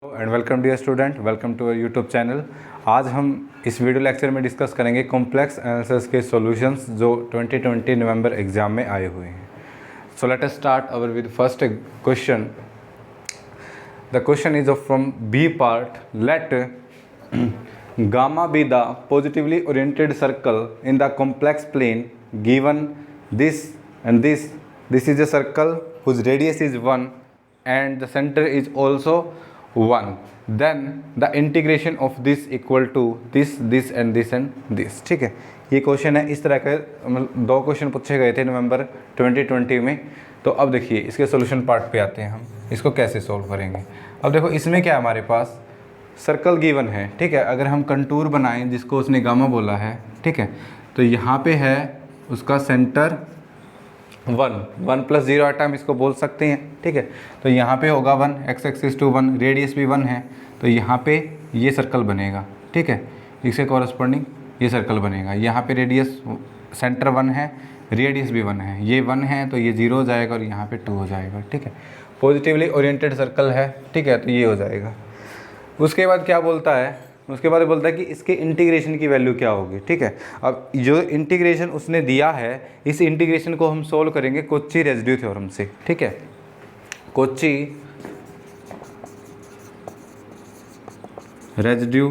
And welcome dear student, welcome to our YouTube channel. आज हम इस वीडियो लेक्चर में डिस्कस करेंगे कॉम्प्लेक्स आंसर्स के सॉल्यूशंस जो 2020 नवंबर एग्जाम में आए हुए हैं। So let us start our with first question. The question is of from B part. Let gamma be the positively oriented circle in the complex plane given this and this is a circle whose radius is 1 and the center is also 1, then the integration of this equal to this and this। ठीक है, ये question है। इस तरह के दो question पूछे गए थे नवंबर 2020 में। तो अब देखिए इसके सॉल्यूशन पार्ट पे आते हैं, हम इसको कैसे सॉल्व करेंगे। अब देखो इसमें क्या हमारे पास सर्कल गिवन है, ठीक है। अगर हम कंटूर बनाएं जिसको उसने गामा बोला है, ठीक है, तो यहाँ पे है उसका सेंटर 1 प्लस 0 आटा हम इसको बोल सकते हैं, ठीक है। तो यहाँ पे होगा 1, एक्स एक्सिस टू 1, रेडियस भी 1 है, तो यहाँ पे ये सर्कल बनेगा, ठीक है। इसके कॉरस्पॉन्डिंग ये सर्कल बनेगा। यहाँ पे रेडियस सेंटर 1 है, रेडियस भी 1 है, ये 1 है तो ये 0 हो जाएगा और यहाँ पे 2 हो जाएगा, ठीक है। पॉजिटिवली ओरिएंटेड सर्कल है, ठीक है, तो ये हो जाएगा। उसके बाद क्या बोलता है, उसके बाद बोलता है कि इसके इंटीग्रेशन की वैल्यू क्या होगी, ठीक है। अब जो इंटीग्रेशन उसने दिया है, इस इंटीग्रेशन को हम सोल्व करेंगे कोची रेजिड्यू थ्योरम से, ठीक है। कोची रेजिड्यू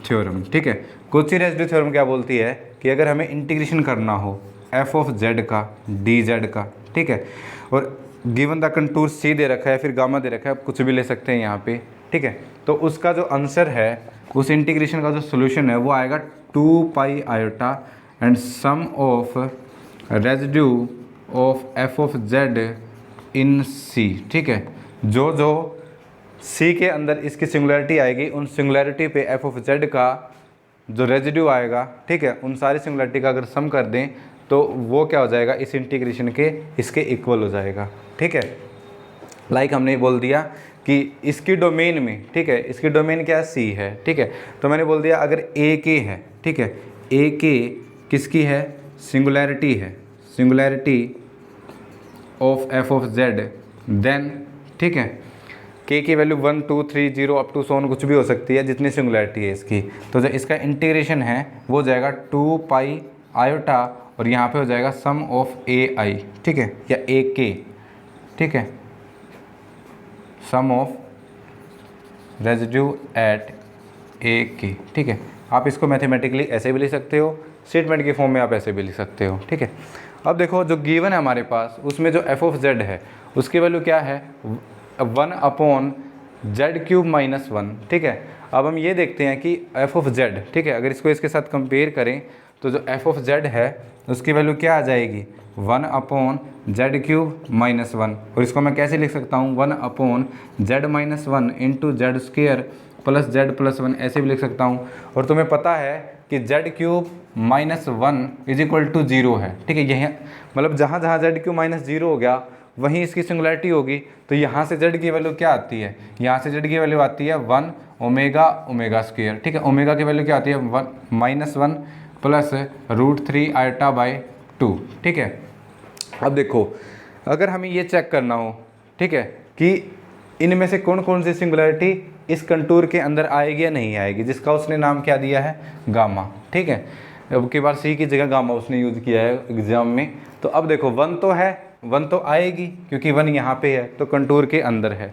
थ्योरम, ठीक है। कोची रेजिड्यू थ्योरम क्या बोलती है कि अगर हमें इंटीग्रेशन करना हो एफ ऑफ जेड का डी जेड का, ठीक है, और गिवन द कंटूर सी दे रखा है, फिर गामा दे रखा है, आप कुछ भी ले सकते हैं यहाँ पे, ठीक है। तो उसका जो आंसर है, उस इंटीग्रेशन का जो सोल्यूशन है वो आएगा 2 pi iota and sum of residue of F of z in c, ठीक है। जो सी के अंदर इसकी सिंगुलैरिटी आएगी, उन सिंगुलैरिटी पे एफ ऑफ जेड का जो रेजिड्यू आएगा, ठीक है, उन सारी सिंगुलैरिटी का अगर सम कर दें तो वो क्या हो जाएगा, इस इंटीग्रेशन के इसके इक्वल हो जाएगा, ठीक है। लाइक हमने बोल दिया कि इसकी डोमेन में, ठीक है, इसकी डोमेन क्या है, सी है, ठीक है। तो मैंने बोल दिया अगर ए के है, ठीक है, ए के किसकी है, सिंगुलैरिटी है, singularity of F of Z, then, ठीक है, के की वैल्यू 1 2 3 0 अप टू सोन कुछ भी हो सकती है, जितनी सिंगुलैरिटी है इसकी। तो जो इसका इंटीग्रेशन है वो जाएगा 2 पाई आयोटा और यहाँ पे हो जाएगा सम ऑफ ए आई, ठीक है, या ए के, ठीक है, सम ऑफ रेजिड्यू एट ए के, ठीक है। आप इसको मैथमेटिकली ऐसे भी लिख सकते हो, स्टेटमेंट के फॉर्म में आप ऐसे भी लिख सकते हो, ठीक है। अब देखो जो गिवन है हमारे पास, उसमें जो एफ ऑफ जेड है उसकी वैल्यू क्या है, 1 अपॉन जेड क्यूब माइनस 1, ठीक है। अब हम ये देखते हैं कि एफ ऑफ जेड, ठीक है, अगर इसको इसके साथ कंपेयर करें तो जो एफ ऑफ जेड है उसकी वैल्यू क्या आ जाएगी, 1 अपॉन जेड क्यूब माइनस 1, और इसको मैं कैसे लिख सकता हूँ, 1 upon Z minus 1 into Z square plus Z plus 1, ऐसे भी लिख सकता हूँ। और तुम्हें पता है कि Z cube minus 1 is equal to 0 है, ठीक है। यही मतलब जहाँ जहाँ जेड क्यूब माइनस 0 हो गया वहीं इसकी सिंगुलैरिटी होगी। तो यहाँ से जेड की वैल्यू क्या आती है, यहाँ से जेड की वैल्यू आती है 1 ओमेगा ओमेगा स्क्वेयर, ठीक है। ओमेगा की वैल्यू क्या आती है, 1 माइनस 1 प्लस √3 आयोटा बाई 2, ठीक है। अब देखो अगर हमें ये चेक करना हो, ठीक है, कि इनमें से कौन कौन सी सिंगुलैरिटी इस कंटूर के अंदर आएगी या नहीं आएगी, जिसका उसने नाम क्या दिया है, गामा, ठीक है। अब की बार सी की जगह गामा उसने यूज़ किया है एग्जाम में। तो अब देखो 1 तो है, 1 तो आएगी क्योंकि 1 यहाँ पे है तो कंटूर के अंदर है,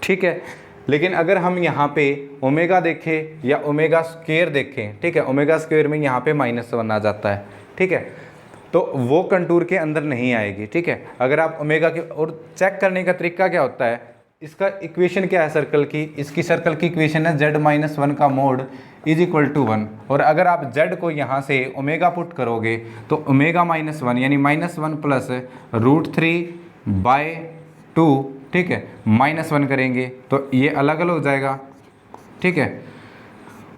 ठीक है। लेकिन अगर हम यहाँ पे ओमेगा देखें या ओमेगा स्क्वायर देखें, ठीक है, ओमेगा स्क्वायर में यहाँ पे -1 आ जाता है, ठीक है, तो वो कंटूर के अंदर नहीं आएगी, ठीक है। अगर आप ओमेगा के, और चेक करने का तरीका क्या होता है, इसका इक्वेशन क्या है सर्कल की, इसकी सर्कल की इक्वेशन है z-1 का मोड इज इक्वल टू 1, और अगर आप z को यहाँ से ओमेगा पुट करोगे तो ओमेगा -1 यानी -1 प्लस √3 बाय 2, ठीक है, -1 करेंगे तो ये अलग अलग हो जाएगा, ठीक है।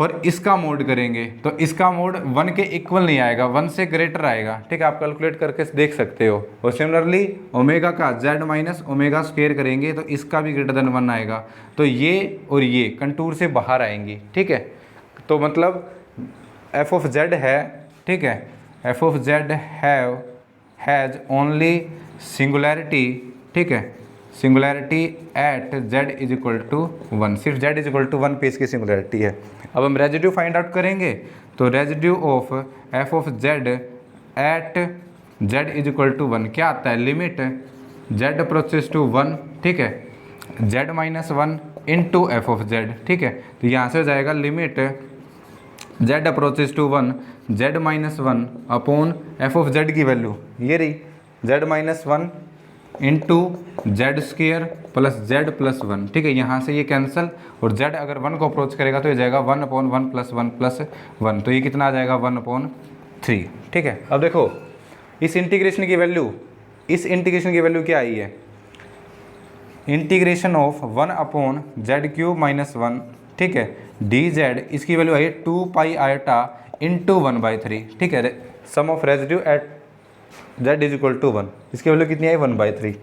और इसका मोड करेंगे तो इसका मोड 1 के इक्वल नहीं आएगा, 1 से ग्रेटर आएगा, ठीक है। आप कैलकुलेट करके देख सकते हो। और सिमिलरली ओमेगा का z माइनस ओमेगा स्क्वायर करेंगे तो इसका भी ग्रेटर देन 1 आएगा, तो ये और ये कंटूर से बाहर आएंगी, ठीक है। तो मतलब एफ ऑफ जेड है, ठीक है, F of Z has only singularity, ठीक है, singularity at z is equal to 1, सिर्फ z इज इक्वल टू 1 पे इसकी सिंगुलैरिटी है। अब हम रेजिड्यू फाइंड आउट करेंगे, तो residue of f of z at z is equal to 1 क्या आता है, लिमिट z अप्रोचेस टू 1, ठीक है, z minus 1 into F of z, ठीक है। तो यहाँ से हो जाएगा limit z approaches to 1 z minus 1 upon F of z की वैल्यू ये रही z minus 1 into Z square plus z plus 1, ठीक है। यहाँ से ये कैंसिल और z अगर 1 को अप्रोच करेगा तो ये जाएगा 1 अपॉन 1 प्लस 1 प्लस 1, तो ये कितना आ जाएगा 1 अपॉन 3, ठीक है। अब देखो इस इंटीग्रेशन की वैल्यू क्या आई है, integration of 1 upon z cube minus 1, ठीक है, डी जेड, इसकी वैल्यू आई है 2 पाई आयोटा इंटू 1/3, ठीक है। Sum of residue at z is equal to 1, इसकी वैल्यू कितनी आई 1/3।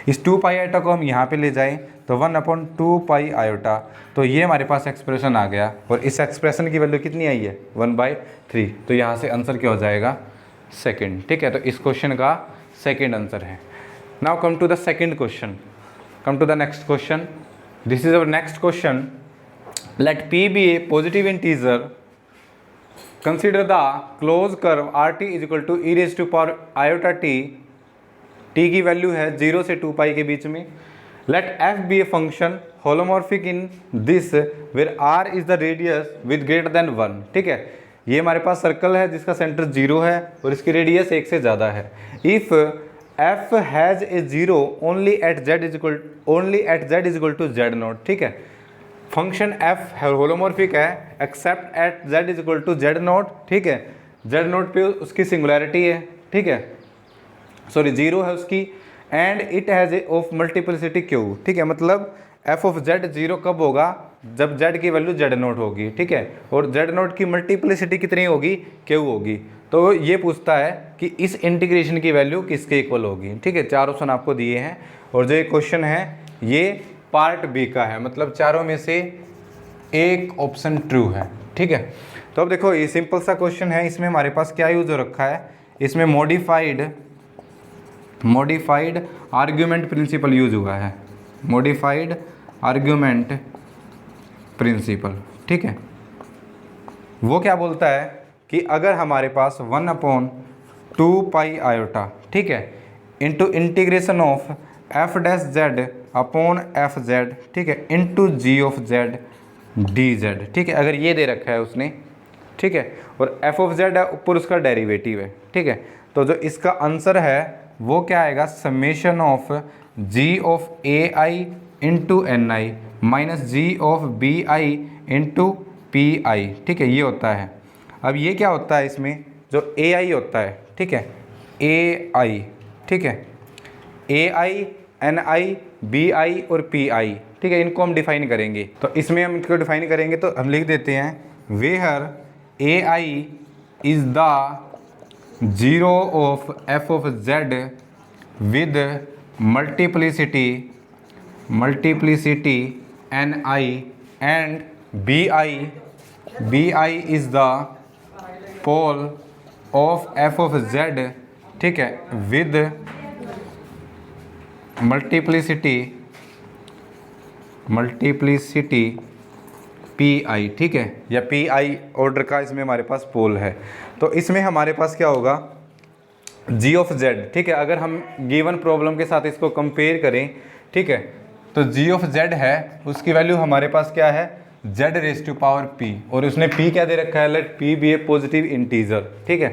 इस 2 पाई आयोटा को हम यहाँ पे ले जाएं तो 1 अपॉन 2 पाई आयोटा, तो ये हमारे पास एक्सप्रेशन आ गया और इस एक्सप्रेशन की वैल्यू कितनी आई है 1/3, तो यहाँ से आंसर क्या हो जाएगा सेकंड, ठीक है। तो इस क्वेश्चन का सेकंड आंसर है। Now come to the second question, come to the next question. This is our next question. Let p be a positive integer, consider the closed curve rt is equal to e raised to power iota t, t की value है 0 से 2 पाई के बीच में। let f be a function holomorphic in this where r is the radius with greater than 1, ठीक है। ये हमारे पास circle है जिसका सेंटर 0 है और इसकी रेडियस 1 से ज़्यादा है। if f has a 0 only at z is equal to z0, ठीक है। फंक्शन f होलोमॉर्फिक है except at z is equal to z0, ठीक है। z0 पे उसकी सिंगुलैरिटी है, ठीक है, सॉरी 0 है उसकी, and it has a of multiplicity q, ठीक है। मतलब f ऑफ z 0 कब होगा, जब z की वैल्यू z0 होगी, ठीक है, और z0 की मल्टीप्लिसिटी कितनी होगी, q होगी। तो ये पूछता है कि इस इंटीग्रेशन की वैल्यू किसके इक्वल होगी, ठीक है। 4 ऑप्शन आपको दिए हैं और जो ये क्वेश्चन है ये पार्ट बी का है, मतलब चारों में से एक ऑप्शन ट्रू है, ठीक है। तो अब देखो ये सिंपल सा क्वेश्चन है, इसमें हमारे पास क्या यूज हो रखा है, इसमें मॉडिफाइड आर्ग्यूमेंट प्रिंसिपल यूज हुआ है, मॉडिफाइड आर्ग्यूमेंट प्रिंसिपल, ठीक है। वो क्या बोलता है कि अगर हमारे पास 1 अपॉन 2 पाई आयोटा, ठीक है, into integration of F dash Z upon F Z, ठीक है, into G of Z D Z, ठीक है, अगर ये दे रखा है उसने, ठीक है, और एफ ऑफ जेड है ऊपर उसका डेरिवेटिव है, ठीक है। तो जो इसका आंसर है वो क्या आएगा, summation of G of A I into N I minus G of B I into P I, ठीक है, ये होता है। अब ये क्या होता है, इसमें जो ए आई होता है, ठीक है, ए आई, ठीक है, ए I N I B I और पी आई, ठीक है, इनको हम डिफाइन करेंगे। तो इसमें हम इनको डिफाइन करेंगे तो हम लिख देते हैं where A I is the 0 of F of Z with multiplicity N I and B I is the pole of F of Z, ठीक है, विद मल्टीप्लिसिटी पी आई, ठीक है, या पी आई ऑर्डर का इसमें हमारे पास पोल है। तो इसमें हमारे पास क्या होगा, जी ऑफ जेड, ठीक है, अगर हम गिवन प्रॉब्लम के साथ इसको कंपेयर करें, ठीक है, तो जी ऑफ जेड है उसकी वैल्यू हमारे पास क्या है, Z raise to power P, और उसने पी क्या दे रखा है, let P be a positive integer, ठीक है।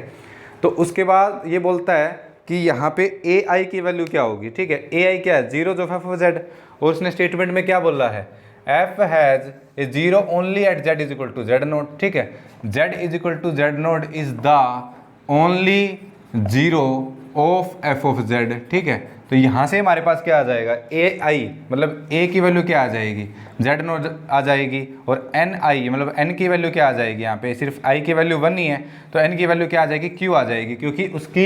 तो उसके बाद ये बोलता है कि यहाँ पे ए आई की वैल्यू क्या होगी, ठीक है, ए आई क्या है 0 ऑफ एफ ऑफ जेड, और उसने स्टेटमेंट में क्या बोला है, F has a 0 only at Z is equal to Z naught, ठीक है, Z is equal to Z naught is the only 0 of F of Z, ठीक है। तो यहाँ से हमारे पास क्या आ जाएगा, ए आई मतलब ए की वैल्यू क्या आ जाएगी, जेड नोट आ जाएगी, और एन आई मतलब एन की वैल्यू क्या आ जाएगी, यहाँ पे सिर्फ आई की वैल्यू 1 ही है तो एन की वैल्यू क्या आ जाएगी, क्यू आ जाएगी, क्योंकि उसकी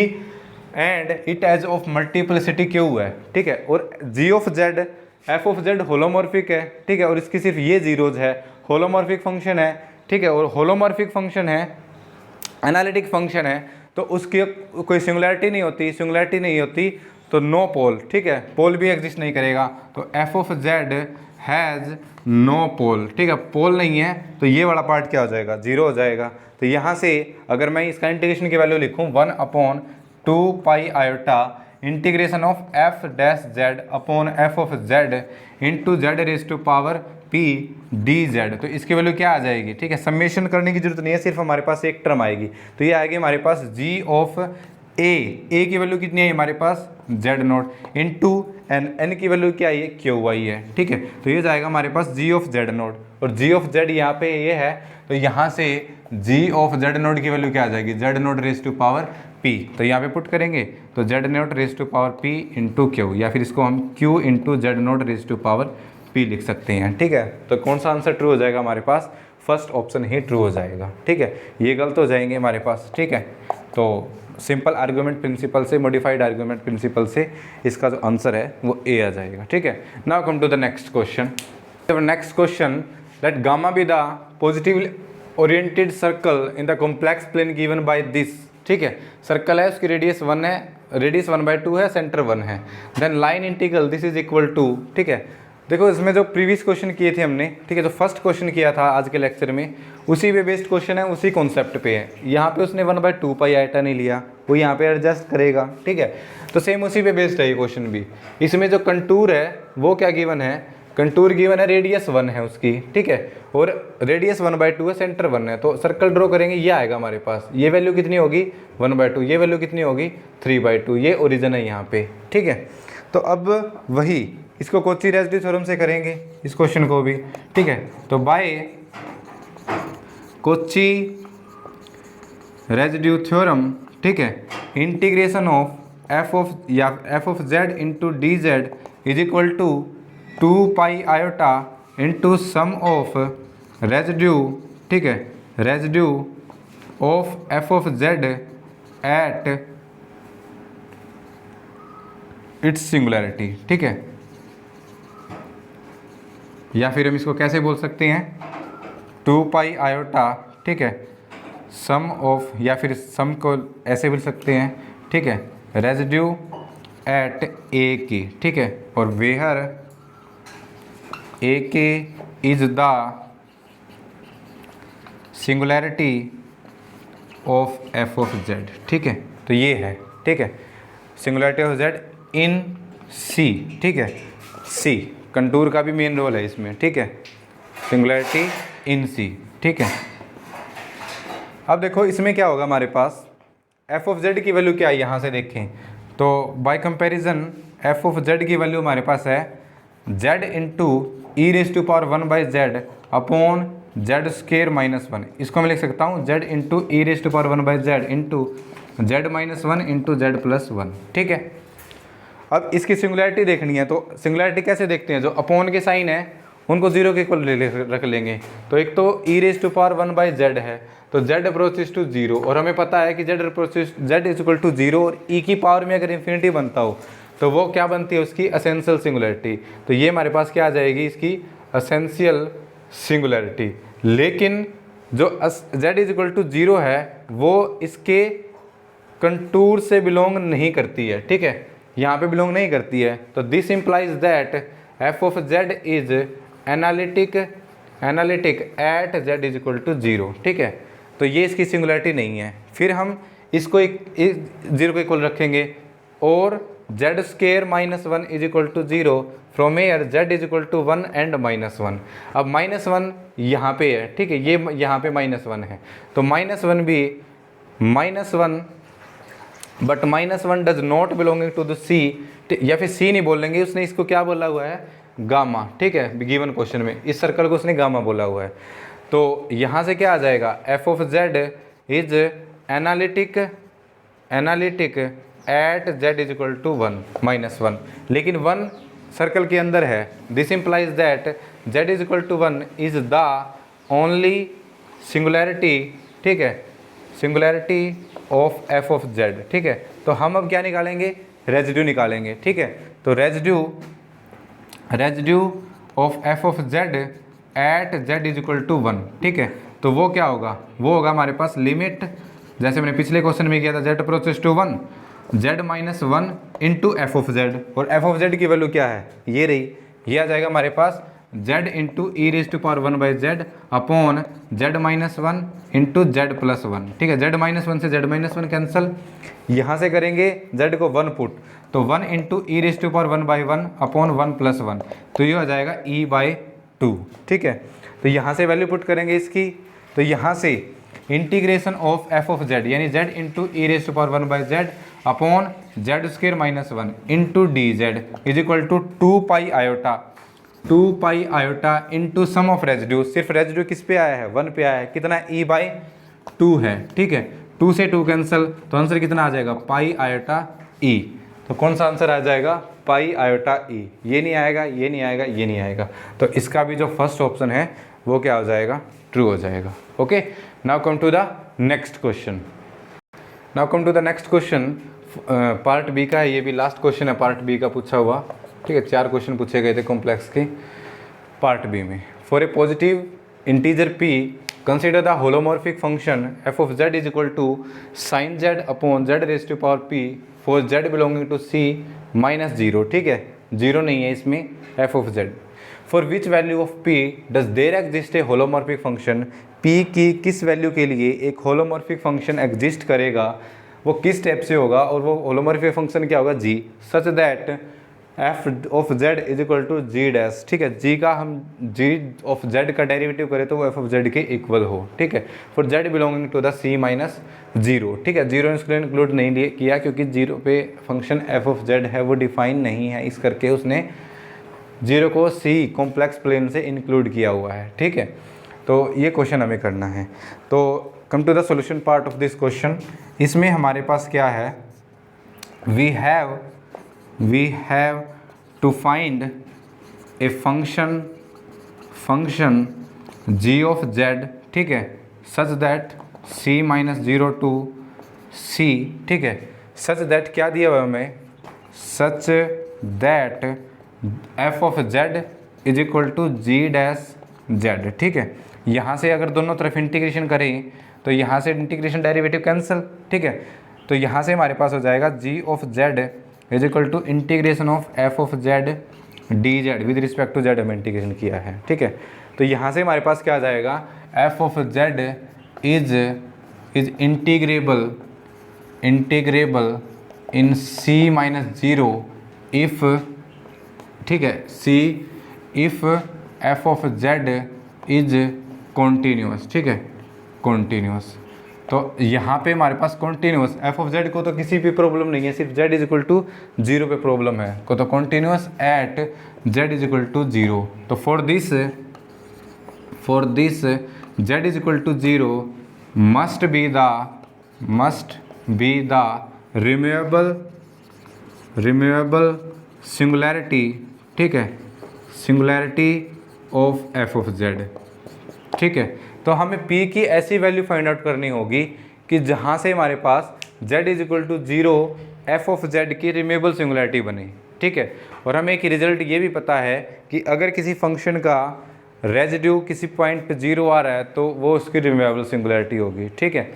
and it as of multiplicity q है, ठीक है। और g of z f of z holomorphic है, ठीक है, और इसकी सिर्फ ये जीरोज है, होलोमॉर्फिक फंक्शन है, ठीक है, और होलोमॉर्फिक फंक्शन है, एनालिटिक फंक्शन है, तो उसकी कोई सिंगुलैरिटी नहीं होती, तो नो पोल, ठीक है, पोल भी एग्जिस्ट नहीं करेगा, तो F of Z has no pole, ठीक है, पोल नहीं है तो ये वाला पार्ट क्या हो जाएगा, जीरो हो जाएगा। तो यहाँ से अगर मैं इसका इंटीग्रेशन की वैल्यू लिखूँ 1/2 pi iota integration of F dash Z upon F of Z into Z raise to power P D Z, तो इसकी वैल्यू क्या आ जाएगी, ठीक है, समेशन करने की जरूरत नहीं है, सिर्फ हमारे पास एक टर्म आएगी, तो ये आएगी हमारे पास जी ऑफ ए की वैल्यू कितनी है हमारे पास जेड नोट इंटू एन की वैल्यू क्या है क्यू वाई है, ठीक है, तो ये जाएगा हमारे पास जी ऑफ जेड नोट, और जी ऑफ जेड यहाँ पे ये है, तो यहाँ से जी ऑफ जेड नोट की वैल्यू क्या आ जाएगी, Z naught raise to power P, तो यहाँ पे पुट करेंगे तो Z naught raise to power P into Q, या फिर इसको हम Q into Z naught raise to power P लिख सकते हैं, ठीक है। तो कौन सा आंसर ट्रू हो जाएगा हमारे पास, फर्स्ट ऑप्शन ही ट्रू हो जाएगा, ठीक है, ये गलत हो जाएंगे हमारे पास, ठीक है। तो सिंपल आर्गुमेंट प्रिंसिपल से, मॉडिफाइड आर्गुमेंट प्रिंसिपल से इसका जो आंसर है वो ए आ जाएगा, ठीक है। Now come to the next question. Next question, let gamma be the positively oriented circle in the complex plane given by this, ठीक है, सर्कल है, उसकी रेडियस 1 है, रेडियस 1/2 है, सेंटर 1 है, then line integral this is equal to, ठीक है। देखो इसमें जो प्रीवियस क्वेश्चन किए थे हमने, ठीक है, जो फर्स्ट क्वेश्चन किया था आज के लेक्चर में, उसी पे बेस्ड क्वेश्चन है, उसी कॉन्सेप्ट पे है। यहाँ पे उसने 1/2 पाई आयटा नहीं लिया, वो यहाँ पे एडजस्ट करेगा, ठीक है, तो सेम उसी पे बेस्ड है ये क्वेश्चन भी। इसमें जो कंटूर है वो क्या गिवन है, कंटूर गिवन है, रेडियस 1 है उसकी, ठीक है, और रेडियस 1/2 है, सेंटर 1 है, तो सर्कल ड्रॉ करेंगे, ये आएगा हमारे पास, ये वैल्यू कितनी होगी 1/2, ये वैल्यू कितनी होगी 3/2, ये ओरिजिन है यहाँ पे, ठीक है। तो अब वही इसको कोची रेसिड्यू थ्योरम से करेंगे इस क्वेश्चन को भी, ठीक है, तो बाय कोची रेसिड्यू थ्योरम, ठीक है, integration of F of Z into D Z is equal to 2 pi iota into sum of residue, ठीक है, residue of F of Z at its singularity, ठीक है, या फिर हम इसको कैसे बोल सकते हैं 2 पाई आयोटा, ठीक है, सम ऑफ, या फिर सम को ऐसे बोल सकते हैं, ठीक है, रेजिड्यू एट ए की, ठीक है, और वेयर ए के is the singularity of F of Z, ठीक है, तो ये है, ठीक है, singularity of z in c, ठीक है, सी कंटूर का भी मेन रोल है इसमें, ठीक है, सिंगुलैरिटी इन सी, ठीक है। अब देखो इसमें क्या होगा हमारे पास, एफ ऑफ जेड की वैल्यू क्या है यहाँ से देखें तो by comparison F of Z की वैल्यू हमारे पास है Z into E raise to power 1/z upon Z square -1, इसको मैं लिख सकता हूँ Z into E raise to power 1/z into Z -1 into Z +1, ठीक है। अब इसकी सिंगुलैरिटी देखनी है, तो सिंगुलैरिटी कैसे देखते हैं, जो अपॉन के साइन है उनको 0 के इक्वल रख लेंगे, तो एक तो ई रेज टू पावर 1/z है, तो z अप्रोचेस टू 0, और हमें पता है कि z इज इक्वल टू 0, और e की पावर में अगर इन्फिनिटी बनता हो तो वो क्या बनती है उसकी एसेंशियल सिंगुलैरिटी, तो ये हमारे पास क्या आ जाएगी इसकी एसेंशियल सिंगुलैरिटी। लेकिन जो z इज इक्वल टू 0 है वो इसके कंटूर से बिलोंग नहीं करती है, ठीक है, यहाँ पे बिलोंग नहीं करती है, तो this implies that F of Z is analytic at Z is equal to 0, ठीक है, तो ये इसकी सिंगुलैरिटी नहीं है। फिर हम इसको 0 को इक्वल रखेंगे और Z square -1 is equal to 0, from here Z is equal to 1 and -1। अब -1 यहाँ पे है, ठीक है, ये यहाँ पे -1 है, तो -1 भी -1 but -1 does not belonging to the c, या फिर सी नहीं बोलेंगे, उसने इसको क्या बोला हुआ है गामा, ठीक है, गिवन क्वेश्चन में इस सर्कल को उसने गामा बोला हुआ है, तो यहाँ से क्या आ जाएगा F of Z is analytic at Z is equal to 1 -1, लेकिन 1 सर्कल के अंदर है, this implies that Z is equal to 1 is the only singularity, ठीक है, singularity of F of Z, ठीक है। तो हम अब क्या निकालेंगे, रेजिड्यू निकालेंगे, ठीक है, तो residue of F of Z at Z is equal to 1, ठीक है, तो वो क्या होगा, वो होगा हमारे पास लिमिट, जैसे मैंने पिछले क्वेश्चन में किया था Z approaches to 1, z minus one into F of Z, और एफ ऑफ जेड की वैल्यू क्या है, ये रही, ये आ जाएगा हमारे पास z into E raise to power one by Z upon z minus one into Z plus one. ठीक है, z माइनस वन से z माइनस वन कैंसिल, यहाँ से करेंगे z को वन पुट, तो one into E raise to power one by one upon one plus one, तो ये हो जाएगा e बाई टू। ठीक है, तो यहाँ से वैल्यू पुट करेंगे इसकी, तो यहाँ से integration of F of Z यानी z into E raise to power one by Z upon Z square minus one into D Z is equal to two pi iota into sum of residue. सिर्फ residue किस पे आया है, one पे आया है, कितना ई बाई टू है। ठीक है, टू से टू कैंसिल, तो आंसर कितना आ जाएगा, पाई आयोटा ई। तो कौन सा आंसर आ जाएगा, पाई आयोटा ई। ये नहीं आएगा, ये नहीं आएगा, ये नहीं आएगा, तो इसका भी जो फर्स्ट ऑप्शन है वो क्या हो जाएगा, ट्रू हो जाएगा। Okay, now come to the next question. Part B का है, ये भी लास्ट क्वेश्चन है पार्ट बी का पूछा हुआ। ठीक है, 4 क्वेश्चन पूछे गए थे कॉम्प्लेक्स के पार्ट बी में। For a positive integer p consider the holomorphic function f of z is equal to sine z upon z raise to power p for z belonging to c minus zero. ठीक है, zero नहीं है इसमें f of z। For which value of p does there exist a holomorphic function, p की किस value के लिए एक होलोमॉर्फिक फंक्शन एग्जिस्ट करेगा, वो किस स्टेप से होगा, और वो होलोमॉर्फिक फंक्शन क्या होगा, g, such that f of z is equal to G dash. ठीक है, g का हम g ऑफ z का डेरिवेटिव करें तो वो f ऑफ z के इक्वल हो। ठीक है, for z belonging to the c minus zero. ठीक है, जीरो इंक्लूड नहीं किया क्योंकि जीरो पे फंक्शन f ऑफ z है वो डिफाइन नहीं है, इस करके उसने जीरो को c कॉम्प्लेक्स प्लेन से इंक्लूड किया हुआ है। ठीक है, तो ये क्वेश्चन हमें करना है। तो come to the solution part of this question. इसमें हमारे पास क्या है, we have to find a function g of z। ठीक है, such that c minus zero to c। ठीक है, सच दैट क्या दिया हुआ है हमें, such that f of z is equal to G dash z। ठीक है, यहाँ से अगर दोनों तरफ इंटीग्रेशन करें तो यहाँ से इंटीग्रेशन डेरिवेटिव कैंसिल। ठीक है, तो यहाँ से हमारे पास हो जाएगा g of z is equal to integration of f of z D Z with respect to z हमें इंटीग्रेशन किया है। ठीक है, तो यहाँ से हमारे पास क्या आ जाएगा, f of z is integrable in c minus zero if, ठीक है, c if f of z is continuous. ठीक है, कॉन्टीन्यूअस, तो यहाँ पे हमारे पास कॉन्टीन्यूअस f ऑफ z को तो किसी भी प्रॉब्लम नहीं है, सिर्फ z is equal to zero पे प्रॉब्लम है को, तो continuous at z is equal to zero. तो for this z is equal to zero must be the removable singularity. ठीक है, singularity of f of z। ठीक है, तो हमें p की ऐसी वैल्यू फाइंड आउट करनी होगी कि जहाँ से हमारे पास z is equal to zero f of z की रिमूवेबल सिंगुलैरिटी बने। ठीक है, और हमें एक रिजल्ट ये भी पता है कि अगर किसी फंक्शन का रेजिड्यू किसी पॉइंट पे जीरो आ रहा है तो वो उसकी रिमूवेबल सिंगुलैरिटी होगी। ठीक है,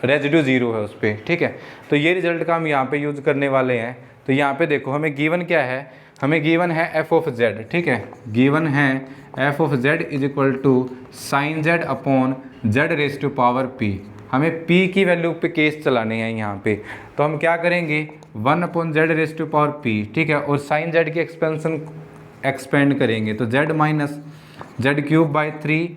रेजिड्यू जीरो है उस पर। ठीक है, तो ये रिजल्ट का हम यहाँ पे यूज़ करने वाले हैं। तो यहाँ पे देखो हमें गिवन क्या है, हमें गिवन है f ऑफ z। ठीक है, गिवन है f of z is equal to sine z upon z raise to power p। हमें p की वैल्यू पे केस चलाने हैं यहाँ पे, तो हम क्या करेंगे, 1 upon z raise to power p। ठीक है, और साइन z की एक्सपेंड करेंगे तो z minus z cube by 3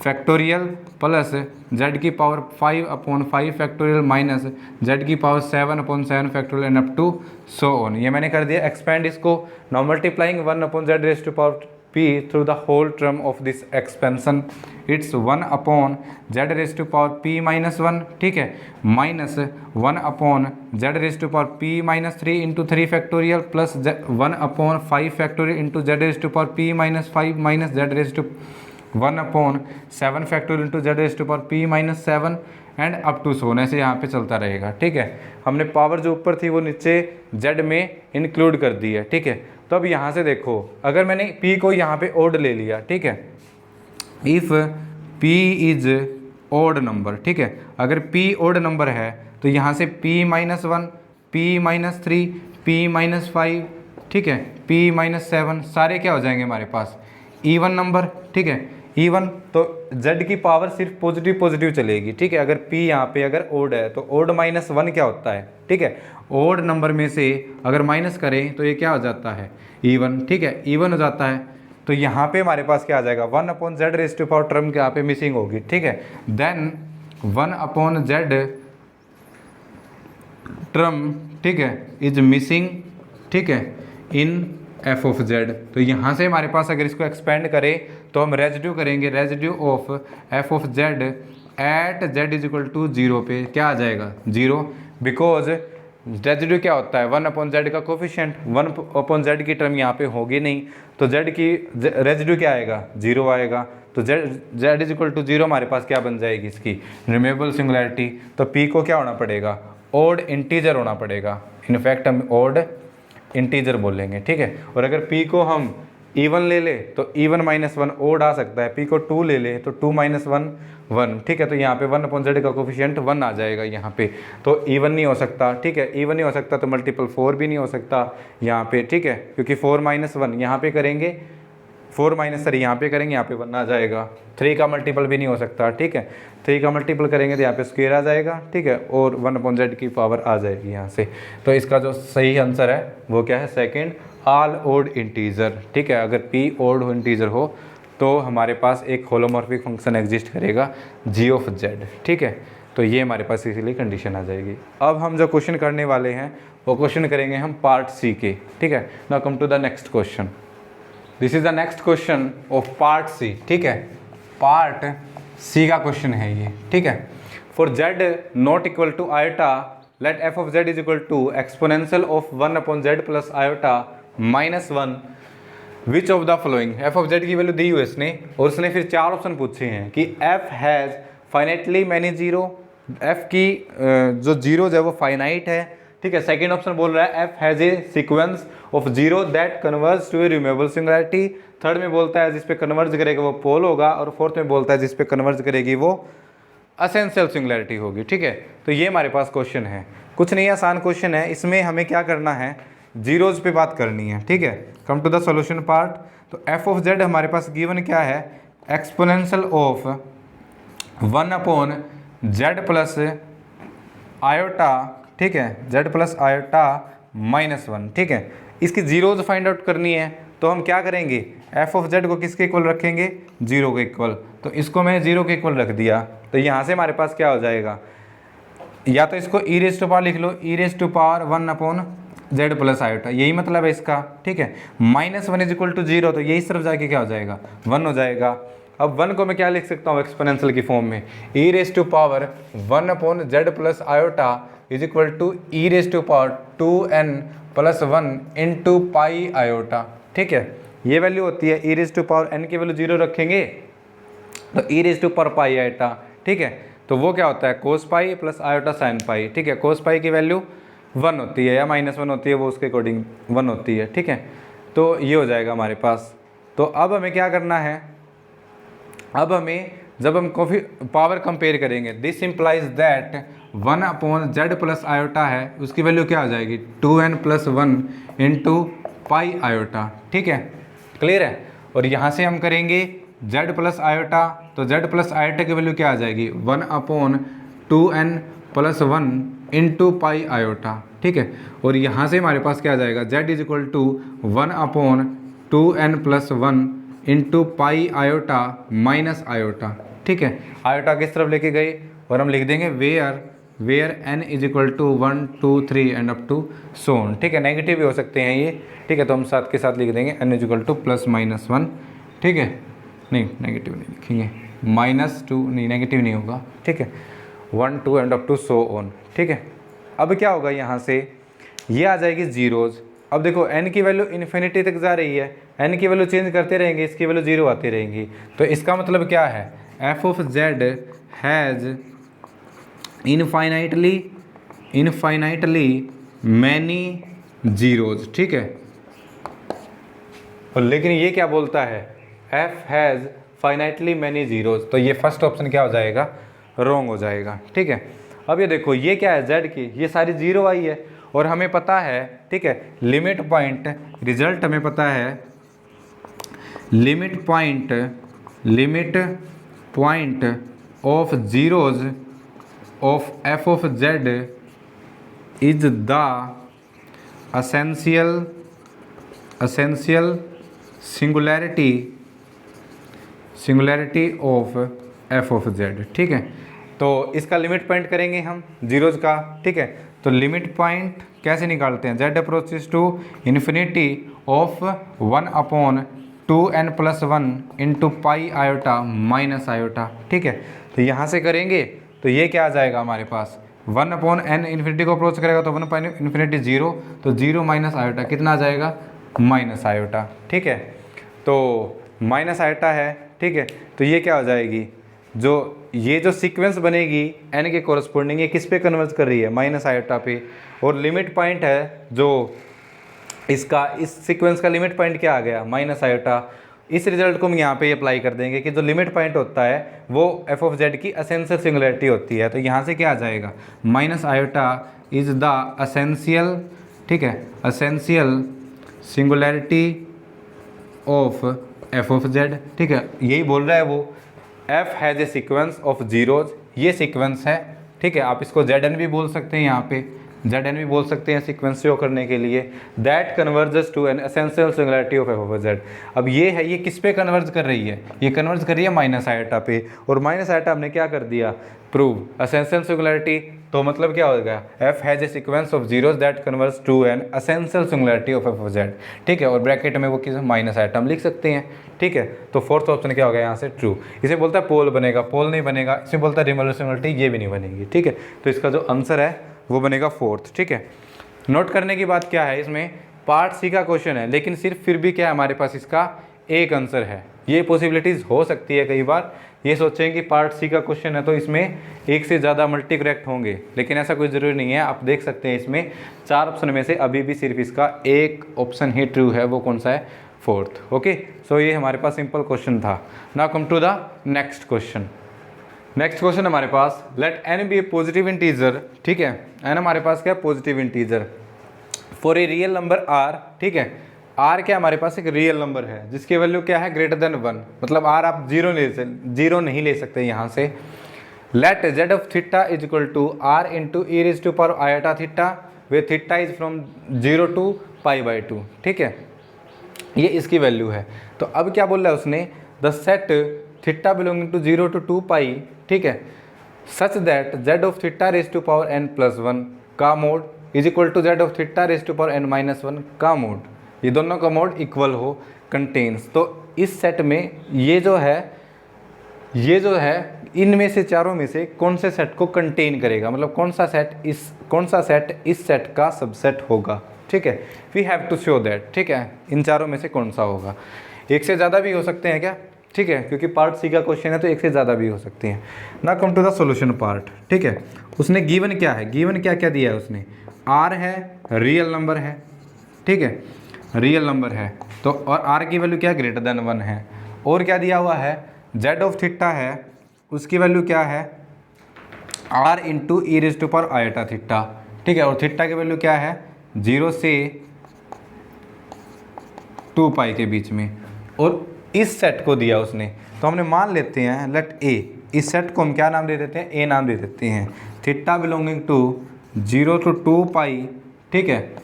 factorial plus z की power 5 upon 5 factorial minus z की power 7 upon 7 factorial and up to so on. ये मैंने कर दिया एक्सपेंड इसको, now multiplying 1 upon z raise to power p through the whole term of this expansion, it's 1 upon z raise to power p minus 1। ठीक है, minus 1 upon z raise to power p minus 3 into 3 factorial plus 1 upon 5 factorial into z raise to power p minus 5 minus z raise to 1 upon 7 factorial into z raise to power p minus 7 and up to so on, ऐसे यहाँ पे चलता रहेगा। ठीक है, हमने power जो ऊपर थी वो नीचे z में इंक्लूड कर दी है। ठीक है, तो अब यहाँ से देखो, अगर मैंने p को यहाँ पे ओड ले लिया, ठीक है, if p is odd number. ठीक है, अगर p ओड नंबर है तो यहाँ से p माइनस 1 P-3, P-5, ठीक है, P-7 सारे क्या हो जाएंगे हमारे पास इवन नंबर, ठीक है, इवन। तो z की पावर सिर्फ पॉजिटिव पॉजिटिव चलेगी, ठीक है। अगर p यहाँ पे अगर ओड है तो ओड -1 क्या होता है, ठीक है, ओड नंबर में से अगर माइनस करें तो ये क्या हो जाता है इवन, ठीक है, इवन हो जाता है। तो यहाँ पे हमारे पास क्या आ जाएगा 1/z टर्म यहाँ पे मिसिंग होगी, ठीक है। देन 1/z टर्म, ठीक है, इज मिसिंग, ठीक है, इन f ऑफ z। तो यहाँ से हमारे पास अगर इसको एक्सपेंड करें तो हम रेजिड्यू करेंगे, residue of f of z at z is equal to 0 पे क्या आ जाएगा 0, बिकॉज रेजिड्यू क्या होता है 1/z का कोफिशिएंट, 1/z की टर्म यहाँ पे होगी नहीं, तो z की रेजिड्यू क्या आएगा 0 आएगा। तो z इज इक्वल टू 0 हमारे पास क्या बन जाएगी इसकी रिमूवेबल सिंगुलैरिटी। तो p को क्या होना पड़ेगा ओड इंटीजर होना पड़ेगा, इनफैक्ट हम ओड इंटीजर बोलेंगे, ठीक है। और अगर p को हम इवन ले ले तो इवन -1 ओड आ सकता है, p को 2 ले ले तो 2 - 1 1, ठीक है। तो यहाँ पे 1/z का कोफिशिएंट 1 आ जाएगा यहाँ पे, तो इवन नहीं हो सकता, ठीक है, इवन नहीं हो सकता तो मल्टीपल 4 भी नहीं हो सकता यहाँ पे, ठीक है, क्योंकि 4 - 1 यहाँ पे करेंगे, 4 - यहाँ पे करेंगे, यहाँ पे 1 आ जाएगा। 3 का मल्टीपल भी नहीं हो सकता, ठीक है, 3 का मल्टीपल करेंगे तो यहाँ पे स्क्वायर आ जाएगा, ठीक है, और 1/z की पावर आ जाएगी यहाँ से। तो इसका जो सही आंसर है वो क्या है सेकंड, ऑल ओड इंटीजर, ठीक है। अगर p ओड इंटीजर हो तो हमारे पास एक होलोमॉर्फिक फंक्शन एग्जिस्ट करेगा g ऑफ z, ठीक है। तो ये हमारे पास इसीलिए कंडीशन आ जाएगी। अब हम जो क्वेश्चन करने वाले हैं वो क्वेश्चन करेंगे हम पार्ट सी के, ठीक है। Now come to the next question, this is the next question of part C, ठीक है, पार्ट सी का क्वेश्चन है ये, ठीक है। For z not equal to iota let f of z is equal to exponential of 1/z plus iota -1 which of the following. f of z की value दी हुई इसने और उसने फिर 4 ऑप्शन पूछे हैं कि f has finitely many zero, f की जो जीरोज है वो फाइनाइट है, ठीक है। सेकेंड ऑप्शन बोल रहा है f has a sequence of zero that converge to a removable singularity, third में बोलता है जिस पे कन्वर्ज करेगा वो पोल होगा, और फोर्थ में बोलता है जिस पे कन्वर्ज करेगी वो असेंशियल सिंगुलैरिटी होगी, ठीक है। तो ये हमारे पास क्वेश्चन है, कुछ नहीं आसान क्वेश्चन है, इसमें हमें क्या करना है जीरोज पे बात करनी है, ठीक है। Come to the solution part. तो f ऑफ z हमारे पास गिवन क्या है exponential of 1/z plus iota, ठीक है, z प्लस आयोटा -1, ठीक है। इसकी जीरोज फाइंड आउट करनी है तो हम क्या करेंगे f ऑफ z को किसके इक्वल रखेंगे 0 के इक्वल, तो इसको मैंने 0 के इक्वल रख दिया। तो यहाँ से हमारे पास क्या हो जाएगा, या तो इसको e रेज़ टू पावर लिख लो, e raise to power 1/z plus iota, यही मतलब है इसका, ठीक है। -1 इज इक्वल टू 0, तो यही तरफ जाके क्या हो जाएगा 1 हो जाएगा। अब 1 को मैं क्या लिख सकता हूँ एक्सपोनेंशियल की फॉर्म में, e raise to power 1/z plus iota is equal to e raise to power 2n plus 1 into pi iota, ठीक है। ये वैल्यू होती है e raise to power n की वैल्यू 0 रखेंगे तो e raise to power pi iota, ठीक है। तो वो क्या होता है cos pi plus iota sine pi, ठीक है। कोस पाई की वैल्यू 1 होती है या -1 होती है, वो उसके अकॉर्डिंग 1 होती है, ठीक है। तो ये हो जाएगा हमारे पास। तो अब हमें क्या करना है, अब हमें जब हम पावर कंपेयर करेंगे, this implies that 1/z plus iota है उसकी वैल्यू क्या हो जाएगी 2n plus 1 into pi iota, ठीक है, क्लियर है। और यहाँ से हम करेंगे z प्लस आयोटा, तो z प्लस आयोटा की वैल्यू क्या आ जाएगी 1/2n plus 1 into pi iota, ठीक है। और यहाँ से हमारे पास क्या आ जाएगा z is equal to 1/2n plus 1 into pi iota minus iota, ठीक है। आयोटा किस तरफ लेके गए और हम लिख देंगे where n is equal to 1 2 3 and up to so on, ठीक है। नेगेटिव भी हो सकते हैं ये, ठीक है, तो हम साथ के साथ लिख देंगे n इज इक्वल टू +-1, ठीक है। नहीं नेगेटिव नहीं लिखेंगे, -2 नहीं नेगेटिव नहीं होगा, ठीक है, 1 2 and up to so on, ठीक है। अब क्या होगा यहाँ से ये आ जाएगी जीरोज़। अब देखो n की वैल्यू इन्फिनिटी तक जा रही है, n की वैल्यू चेंज करते रहेंगे, इसकी वैल्यू 0 आती रहेंगी। तो इसका मतलब क्या है f of z has infinitely many zeros, ठीक है। और लेकिन ये क्या बोलता है f has finitely many zeros, तो ये फर्स्ट ऑप्शन क्या हो जाएगा रॉन्ग हो जाएगा, ठीक है। अब ये देखो ये क्या है z की, ये सारी 0 आई है और हमें पता है, ठीक है, लिमिट पॉइंट, रिजल्ट हमें पता है, limit point of zeros of F of Z is the essential singularity of F of Z. ठीक है, तो इसका लिमिट पॉइंट करेंगे हम जीरोज का। ठीक है, तो लिमिट पॉइंट कैसे निकालते हैं, Z approaches to infinity of 1/2n+1 into pi iota minus iota. ठीक है, तो यहाँ से करेंगे तो ये क्या आ जाएगा हमारे पास, 1/n इन्फिनिटी को अप्रोच करेगा तो 1/∞ 0, तो 0 माइनस आयोटा कितना आ जाएगा, माइनस आयोटा। ठीक है, तो माइनस आयोटा है। ठीक है, तो ये क्या हो जाएगी, ये जो सीक्वेंस बनेगी n के कोरस्पोंडिंग, ये किस पे कन्वर्ज कर रही है, माइनस आयोटा पे। और लिमिट पॉइंट है जो इसका, इस सीक्वेंस का लिमिट पॉइंट क्या आ गया, माइनस आयोटा। इस रिजल्ट को हम यहाँ पे अप्लाई कर देंगे कि जो लिमिट पॉइंट होता है वो एफ ऑफ जेड की असेंशियल सिंगुलैरिटी होती है। तो यहाँ से क्या आ जाएगा, minus iota is the essential, ठीक है, essential singularity of F of Z. ठीक है, यही बोल रहा है वो, F has a sequence of zeros, ये सीक्वेंस है। ठीक है, आप इसको जेड एन भी बोल सकते हैं, यहाँ पे जेड एन भी बोल सकते हैं सीक्वेंस शो करने के लिए, that converges to an essential singularity of F of Z. अब ये है, ये किस पे कन्वर्ज कर रही है, ये कन्वर्ज कर रही है माइनस आयोटा पे, और माइनस आयोटा हमने क्या कर दिया, प्रूव असेंशियल सिंगुलैरिटी। तो मतलब क्या हो गया, F has a sequence of zeros that converge to an essential singularity of F of Z. ठीक है, और ब्रैकेट में वो किस माइनस आयोटा हम लिख सकते हैं। ठीक है, तो फोर्थ ऑप्शन क्या हो गया यहाँ से, ट्रू। इसे बोलता है पोल बनेगा, पोल नहीं बनेगा, इसे बोलता है रिमोलर सिंगुलैरिटी, ये भी नहीं बनेगी। ठीक है, तो इसका जो आंसर है वो बनेगा फोर्थ। ठीक है, नोट करने की बात क्या है, इसमें पार्ट सी का क्वेश्चन है, लेकिन सिर्फ फिर भी क्या है, हमारे पास इसका एक आंसर है। ये पॉसिबिलिटीज़ हो सकती है, कई बार ये सोचें कि पार्ट सी का क्वेश्चन है तो इसमें एक से ज़्यादा मल्टी करेक्ट होंगे, लेकिन ऐसा कोई ज़रूरी नहीं है। आप देख सकते हैं इसमें 4 ऑप्शन में से अभी भी सिर्फ इसका एक ऑप्शन ही ट्रू है, वो कौन सा है, फोर्थ। ओके, सो ये हमारे पास सिंपल क्वेश्चन था। Now come to the next question. Next question हमारे पास, let n be a positive integer. ठीक है, n हमारे पास क्या, positive integer for a real number r। ठीक है, r क्या हमारे पास एक रियल नंबर है जिसकी वैल्यू क्या है, ग्रेटर देन 1, मतलब r आप जीरो नहीं ले सकते यहाँ से। Let z of theta is equal to r into E raise to power iota theta, where theta is from 0 to π/2। ठीक है, ये इसकी वैल्यू है। तो अब क्या बोल रहा है उसने, the set theta belonging to 0 to 2π, ठीक है, such that z of theta raise to power n+1 का mod is equal to z of theta raise to power n-1 का मोड, ये दोनों का मोड इक्वल हो, कंटेन्स। तो इस सेट में ये जो है इनमें से चारों में से कौन से सेट को कंटेन करेगा, मतलब कौन सा सेट इस सेट का सबसेट होगा। ठीक है, we have to show that. ठीक है, इन चारों में से कौन सा होगा, एक से ज़्यादा भी हो सकते हैं क्या। ठीक है, क्योंकि पार्ट सी का क्वेश्चन है तो एक से ज़्यादा भी हो सकती हैं। ना come to the solution part. ठीक है, उसने गिवन क्या है, गिवन क्या क्या दिया है उसने, आर है, रियल नंबर है। ठीक है, रियल नंबर है तो, और आर की वैल्यू क्या है, ग्रेटर देन 1 है। और क्या दिया हुआ है, जेड ऑफ थीटा है, उसकी वैल्यू क्या है, are into E raise to power iota theta. ठीक है, और थीटा की वैल्यू क्या है, 0 से 2π के बीच में। और इस सेट को दिया उसने, तो हमने मान लेते हैं लेट ए, इस सेट को हम क्या नाम दे देते हैं, ए नाम दे देते हैं। थीटा बिलोंगिंग टू 0 to 2π, ठीक है,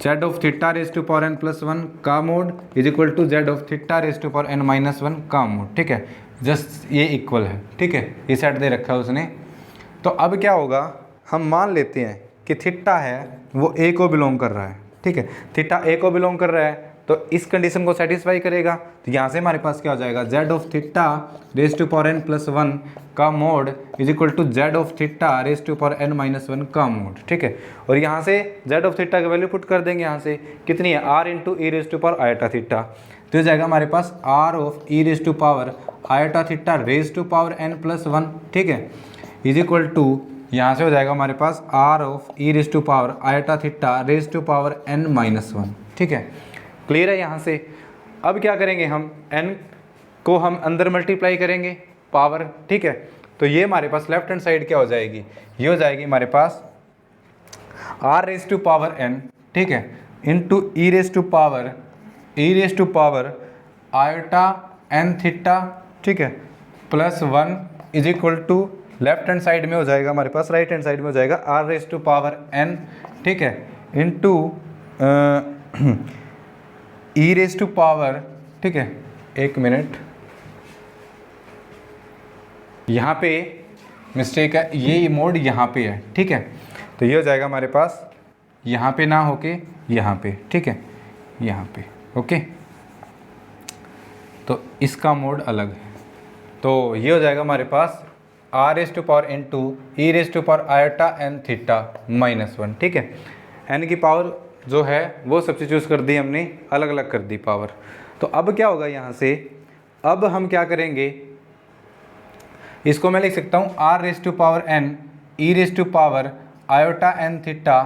Z of theta raise to power n+1 का mod is equal to Z of theta raise to power n-1 का मोड। ठीक है, जस्ट ये इक्वल है। ठीक है, ये सेट दे रखा है उसने। तो अब क्या होगा, हम मान लेते हैं कि थीटा है वो ए को बिलोंग कर रहा है। ठीक है, थीटा ए को बिलोंग कर रहा है तो इस कंडीशन को सेटिस्फाई करेगा। तो यहाँ से हमारे पास क्या हो जाएगा, z of theta raise to power n+1 का mod is equal to Z of theta raise to power n-1 का मोड। ठीक है, और यहाँ से जेड ऑफ थीटा की वैल्यू पुट कर देंगे, यहाँ से कितनी है, are into E raise to power iota theta. तो ये जाएगा हमारे पास r of e raise to power iota theta raise to power n+1। ठीक है, इज इक्वल टू, यहाँ से हो जाएगा हमारे पास r of e raise to power iota theta raise to power n-1। ठीक है, क्लियर है यहाँ से। अब क्या करेंगे हम, n को हम अंदर मल्टीप्लाई करेंगे पावर। ठीक है, तो ये हमारे पास लेफ्ट हैंड साइड क्या हो जाएगी, ये हो जाएगी हमारे पास r raise to power N, ठीक है, into E raise to power iota N theta, ठीक है, plus 1 is equal to left hand side में हो जाएगा हमारे पास, राइट हैंड साइड में हो जाएगा R raise to power N, ठीक है, into E raise to power, ठीक है, एक मिनट, यहाँ पे मिस्टेक है, ये मोड यहाँ पे है, ठीक है, तो ये हो जाएगा हमारे पास यहाँ पे ना होके यहाँ पे, ठीक है, यहाँ पे, ओके, तो इसका मोड अलग है, तो ये हो जाएगा हमारे पास r raise to power n to e raise to power iota N theta -1, ठीक है, एन की पावर जो है वो सब्स्टिट्यूट कर दी हमने, अलग अलग कर दी पावर। तो अब क्या होगा यहाँ से, अब हम क्या करेंगे, इसको मैं लिख सकता हूँ are raise to power N E raise to power iota N theta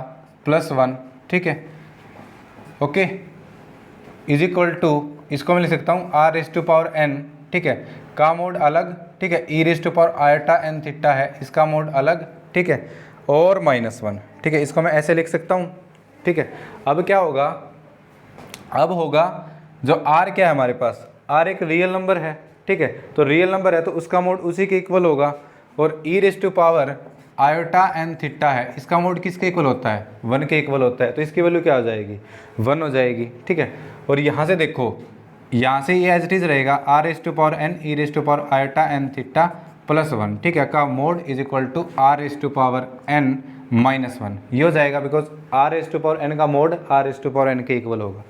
+1, ठीक है, ओके, इज इक्वल टू, इसको मैं लिख सकता हूँ are raise to power N, ठीक है, का मोड अलग, ठीक है, e raise to power iota N theta है, इसका मोड अलग, ठीक है, और -1, ठीक है, इसको मैं ऐसे लिख सकता हूँ, ठीक है। अब क्या होगा, अब होगा जो आर क्या है हमारे पास, आर एक रियल नंबर है, ठीक है, तो रियल नंबर है तो उसका मोड उसी के इक्वल होगा, और e raise to power iota N theta है, इसका मोड किसके इक्वल होता है, 1 के इक्वल होता है, तो इसकी वैल्यू क्या हो जाएगी, 1 हो जाएगी, ठीक है। और यहाँ से देखो, यहाँ से ये एज इट इज़ रहेगा r raise to power N E raise to power iota N theta +1, ठीक है, का mod is equal to r raise to power n -1, ये हो जाएगा, because r raise to power n का mod r raise to power n के equal होगा।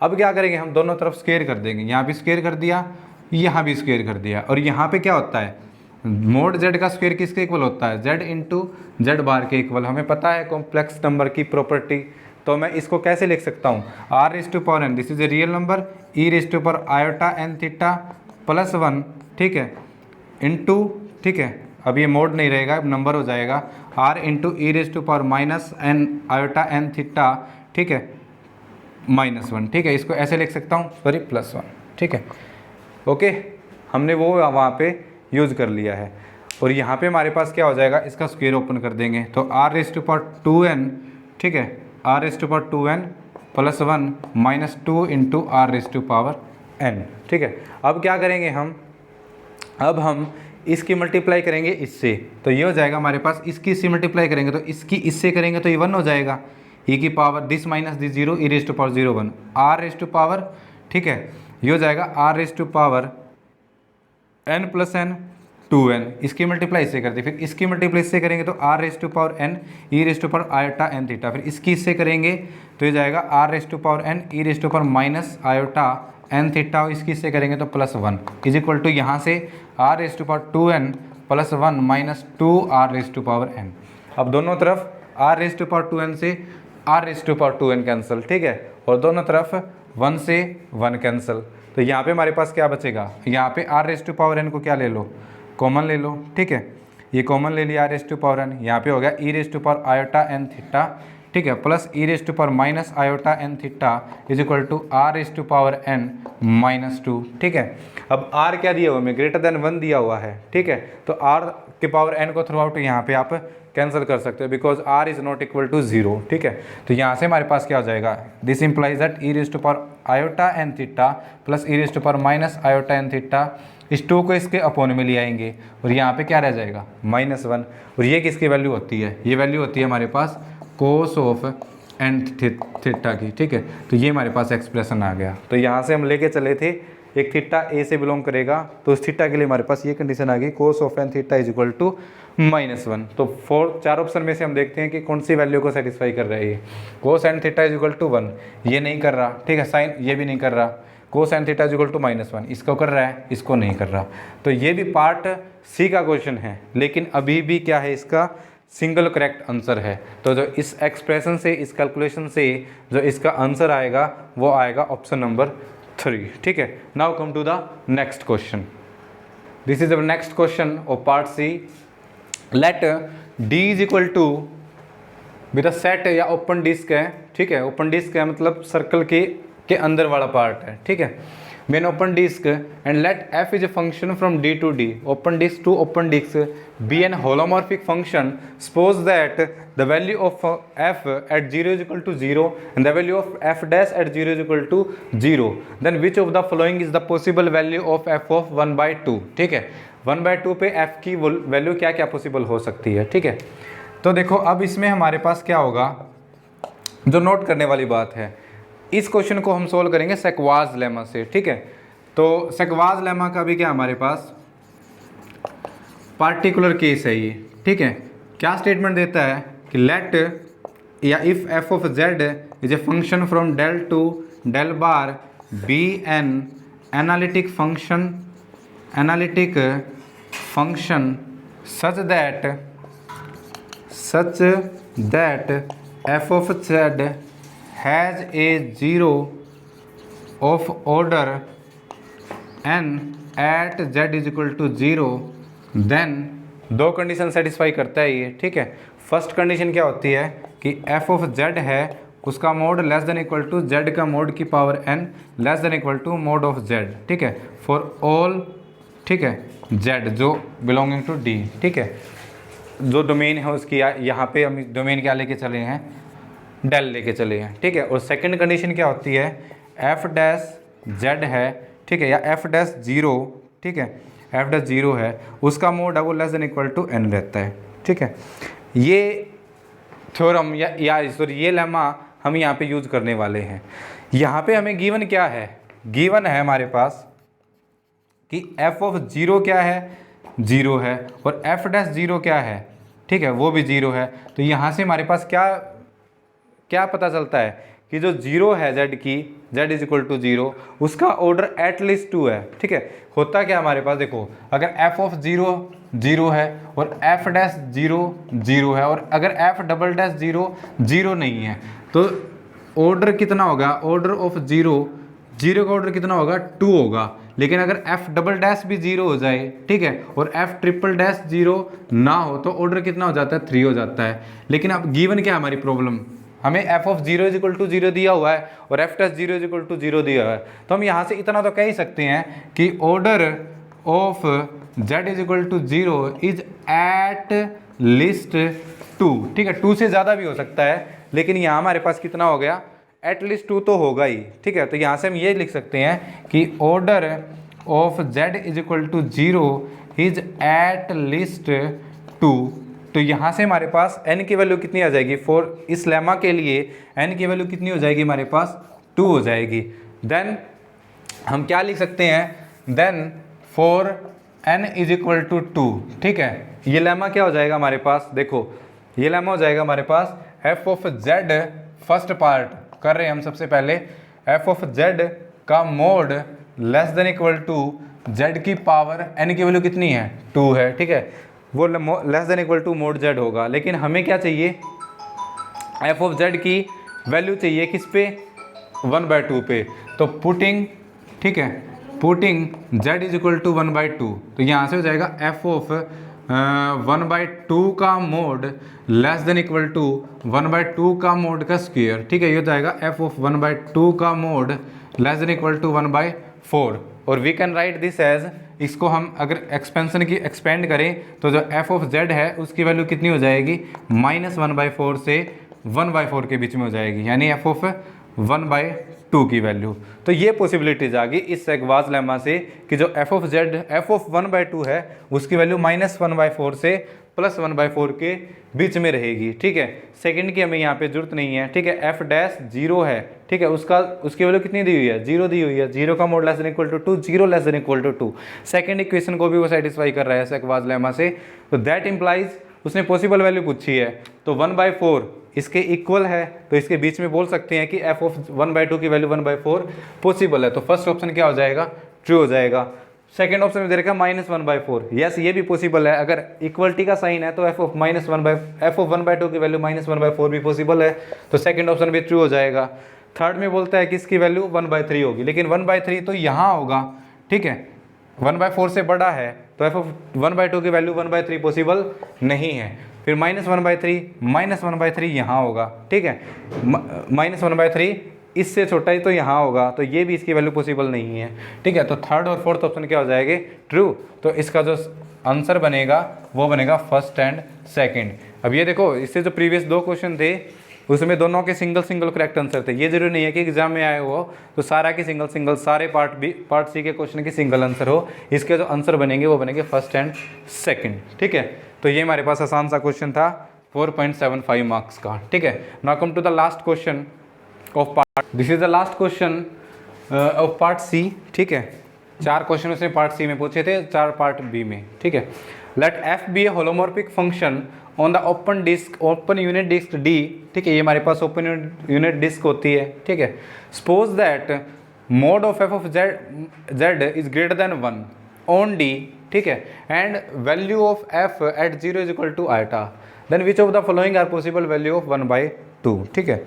अब क्या करेंगे, हम दोनों तरफ स्क्वायर कर देंगे, यहाँ भी स्क्वायर कर दिया, यहाँ भी स्क्वायर कर दिया, और यहाँ पे क्या होता है, मोड जेड का स्क्वायर किसके इक्वल होता है, जेड इंटू जेड बार के इक्वल, हमें पता है कॉम्प्लेक्स नंबर की प्रॉपर्टी। तो मैं इसको कैसे लिख सकता हूँ, are raise to power N, this is a real number, E raise to power iota N theta +1, ठीक है, इंटू, ठीक है, अब ये मोड नहीं रहेगा, अब नंबर हो जाएगा R into E raise to power -n iota N theta, ठीक है, -1, ठीक है, इसको ऐसे लिख सकता हूँ, सॉरी +1, ठीक है, ओके, हमने वो वहाँ पे यूज़ कर लिया है। और यहाँ पे हमारे पास क्या हो जाएगा, इसका स्क्वायर ओपन कर देंगे, तो R raise to power 2n, ठीक है, R raise to power 2n +1 -2 into R raise to power n, ठीक है। अब क्या करेंगे हम, अब हम इसकी मल्टीप्लाई करेंगे इससे, तो ये हो जाएगा हमारे पास, इसकी इससे मल्टीप्लाई करेंगे तो इसकी इससे करेंगे तो ये 1 हो जाएगा, ई की power this minus this 0 E raise to power 0 1 R raise to power, ठीक है, ये हो जाएगा R raise to power n + n 2n, इसकी मल्टीप्लाई इससे कर दी, फिर इसकी मल्टीप्लाई इससे करेंगे तो R raise to power n E raise to power iota N theta, फिर इसकी इससे करेंगे तो ये जाएगा R raise to power n E raise to power minus iota N theta, इसकी इससे करेंगे तो +1 इज इक्वल टू, यहाँ से R raise to power 2n +1 -2 R raise to power n। अब दोनों तरफ are raise to power 2n से R raise to power 2n cancel, ठीक है, और दोनों तरफ 1 से 1 कैंसिल, तो यहाँ पे हमारे पास क्या बचेगा, यहाँ पे R raise to power n को क्या ले लो, कॉमन ले लो, ठीक है, ये कॉमन ले लिया r raise to power n, यहाँ पे हो गया e raise to power iota N theta, ठीक है, plus E raise to power minus iota N theta is equal to r raise to power n -2, ठीक है। अब r क्या दिया हुआ है, >1 दिया हुआ है, ठीक है, तो r के पावर n को थ्रू आउट यहाँ पे आप कैंसिल कर सकते हो, because r is not equal to 0, ठीक है। तो यहाँ से हमारे पास क्या हो जाएगा, this implies that E raise to power iota N theta plus E raise to power minus iota N theta, इस 2 को इसके अपोन में ले आएंगे और यहाँ पे क्या रह जाएगा -1, और ये किसकी वैल्यू होती है, ये वैल्यू होती है हमारे पास कोस ऑफ एन थीटा की, ठीक है। तो ये हमारे पास एक्सप्रेशन आ गया। तो यहाँ से हम लेके चले थे एक थीटा ए से बिलोंग करेगा, तो उस थीटा के लिए हमारे पास ये कंडीशन आ गई, cos of N theta is equal to -1। तो 4 ऑप्शन में से हम देखते हैं कि कौन सी वैल्यू को सेटिस्फाई कर रहा है ये, cos n theta is equal to 1 ये नहीं कर रहा, ठीक है, साइन ये भी नहीं कर रहा, cos n theta is equal to -1 इसको कर रहा है, इसको नहीं कर रहा। तो ये भी पार्ट सी का क्वेश्चन है, लेकिन अभी भी क्या है, इसका सिंगल करेक्ट आंसर है। तो जो इस एक्सप्रेशन से, इस कैलकुलेशन से जो इसका आंसर आएगा वो आएगा ऑप्शन नंबर 3, ठीक है। Now come to the next question, this is our next question of part C. Let D is equal to with a set या ओपन डिस्क है, ठीक है, ओपन डिस्क है मतलब सर्कल के अंदर वाला पार्ट है, ठीक है, be an open disk and let f is a function from D to D, open disk to open disk, be an holomorphic function. Suppose that the value of f at 0 is equal to 0 and the value of f dash at 0 is equal to 0, then which of the following is the possible value of f of 1/2. ठीक है, 1/2 पे f की value क्या क्या possible हो सकती है। ठीक है, तो देखो अब इसमें हमारे पास क्या होगा, जो नोट करने वाली बात है, इस क्वेश्चन को हम सोल्व करेंगे सेक्वाज लेमा से। ठीक है, तो सेक्वाज लेमा का भी क्या हमारे पास पार्टिकुलर केस है ये। ठीक है, क्या स्टेटमेंट देता है कि लेट या if F of Z is a function from del to del bar be an analytic function such that f of z has a 0 of order n at z is equal to 0, then दो condition satisfy करता है ये। ठीक है, first condition क्या होती है कि f ऑफ z है उसका mod less than equal to z का मोड की power n less than equal to mod of z। ठीक है, फॉर ऑल, ठीक है, z जो बिलोंगिंग टू d। ठीक है, जो डोमेन है उसकी यहाँ पे हम डोमेन क्या लेके चले हैं, डेल लेके चले हैं। ठीक है, और सेकंड कंडीशन क्या होती है, एफ डैश जेड है, ठीक है, या एफ डैश जीरो, ठीक है, एफ डैश जीरो है उसका मोड है वो less than equal to N रहता है। ठीक है, ये थ्योरम या सॉरी ये लेमा हम यहाँ पे यूज करने वाले हैं। यहाँ पे हमें गिवन क्या है, गिवन है हमारे पास कि एफ ऑफ जीरो क्या है, जीरो है, और एफ डैश जीरो क्या है, ठीक है, वो भी जीरो है। तो यहाँ से हमारे पास क्या पता चलता है कि जो जीरो है z की, z is equal to zero, उसका ऑर्डर एटलीस्ट 2 है। ठीक है, होता क्या हमारे पास, देखो अगर f ऑफ जीरो जीरो है और f डैश जीरो जीरो है और अगर f double dash zero zero नहीं है तो ऑर्डर कितना होगा, ऑर्डर ऑफ जीरो का ऑर्डर कितना होगा, 2 होगा। लेकिन अगर f डबल डैश भी जीरो हो जाए, ठीक है, और f ट्रिपल डैश जीरो ना हो तो ऑर्डर कितना हो जाता है, 3 हो जाता है। लेकिन अब गिवन क्या है हमारी प्रॉब्लम, हमें f of zero is equal to zero दिया हुआ है और f dash zero is equal to zero दिया हुआ है। तो हम यहाँ से इतना तो कह ही सकते हैं कि order of z is equal to zero is at least 2। ठीक है, 2 से ज़्यादा भी हो सकता है, लेकिन यहाँ हमारे पास कितना हो गया, एटलीस्ट 2 तो होगा ही। ठीक है, तो यहाँ से हम ये लिख सकते हैं कि order of z is equal to zero is at least 2। तो यहाँ से हमारे पास n की वैल्यू कितनी आ जाएगी, फॉर इस लेमा के लिए n की वैल्यू कितनी हो जाएगी हमारे पास, 2 हो जाएगी। देन हम क्या लिख सकते हैं, then for n is equal to 2। ठीक है, ये लेमा क्या हो जाएगा हमारे पास, देखो ये लेमा हो जाएगा हमारे पास f of z, first part कर रहे हैं हम सबसे पहले, f ऑफ z का mod less than equal to z की पावर n की वैल्यू कितनी है, 2 है। ठीक है, वो less than equal to mod z होगा। लेकिन हमें क्या चाहिए, f ऑफ z की वैल्यू चाहिए किस पे, 1/2 पे। तो पुटिंग, ठीक है, putting z is equal to 1/2, तो यहाँ से हो जाएगा f ऑफ 1/2 का mod less than equal to 1/2 का मोड का स्क्वायर। ठीक है, ये हो जाएगा f ऑफ 1/2 का mod less than equal to 1/4। और we can write this as, इसको हम अगर एक्सपेंशन की एक्सपेंड करें तो जो f ऑफ z है उसकी वैल्यू कितनी हो जाएगी, -1/4 से 1/4 के बीच में हो जाएगी, यानी f ऑफ 1/2 की वैल्यू। तो ये पॉसिबिलिटीज आ गई इस सेक्वाज लेमा से कि जो f of z, f of 1/2 है उसकी वैल्यू -1/4 से +1/4 के बीच में रहेगी। ठीक है, सेकंड की हमें यहाँ पे जरूरत नहीं है। ठीक है, f डैश जीरो है, ठीक है, उसकी वैल्यू कितनी दी हुई है, जीरो दी हुई है, जीरो का mod less than equal to 2, zero less than equal to 2। Second equation को भी वो सेटिस्फाई कर रहा है सेक्वाज लेमा से। तो दैट इंप्लाइज उसने पॉसिबल वैल्यू पूछी है, तो 1/4 इसके इक्वल है, तो इसके बीच में बोल सकते हैं कि f ऑफ 1/2 की वैल्यू 1/4 पॉसिबल है। तो फर्स्ट ऑप्शन क्या हो जाएगा, ट्रू हो जाएगा। सेकंड ऑप्शन में दे रखा -1/4, यस ये भी पॉसिबल है। अगर इक्वलिटी का साइन है तो f ऑफ 1/2 की वैल्यू -1/4 भी पॉसिबल है, तो सेकंड ऑप्शन भी ट्रू हो जाएगा। थर्ड में बोलता है कि इसकी वैल्यू 1/3 होगी, लेकिन 1/3 तो यहाँ होगा, ठीक है, 1/4 से बड़ा है, तो f ऑफ 1/2 की वैल्यू 1/3 पॉसिबल नहीं है। फिर -1/3 यहाँ होगा, ठीक है, -1/3 इससे छोटा ही तो यहाँ होगा, तो ये भी इसकी वैल्यू पॉसिबल नहीं है, ठीक है। तो थर्ड और फोर्थ ऑप्शन क्या हो जाएंगे, ट्रू। तो इसका जो आंसर बनेगा वो बनेगा फर्स्ट एंड सेकंड। अब ये देखो, इससे जो प्रीवियस 2 क्वेश्चन थे उसमें दोनों के सिंगल सिंगल करेक्ट आंसर थे। ये जरूरी नहीं है कि एग्जाम में आए हो तो सारा की सिंगल सिंगल, सारे पार्ट सी के क्वेश्चन की सिंगल आंसर हो। इसके जो आंसर बनेंगे वो बनेंगे फर्स्ट एंड सेकंड, ठीक है। तो ये हमारे पास आसान सा क्वेश्चन था 4.75 मार्क्स का, ठीक है। Now come to the last question of part, this is the last question of part C, ठीक है। 4 क्वेश्चन उसने पार्ट सी में पूछे थे, 4 पार्ट बी में, ठीक है। Let F be a holomorphic function on the open disc, open unit disc D, ठीक है। ये हमारे पास ओपन यूनिट डिस्क होती है, ठीक है। Suppose that mod of F of Z is greater than 1 on D, ठीक है, and value of F at 0 is equal to eta, then which of the following are possible value of 1/2, ठीक है।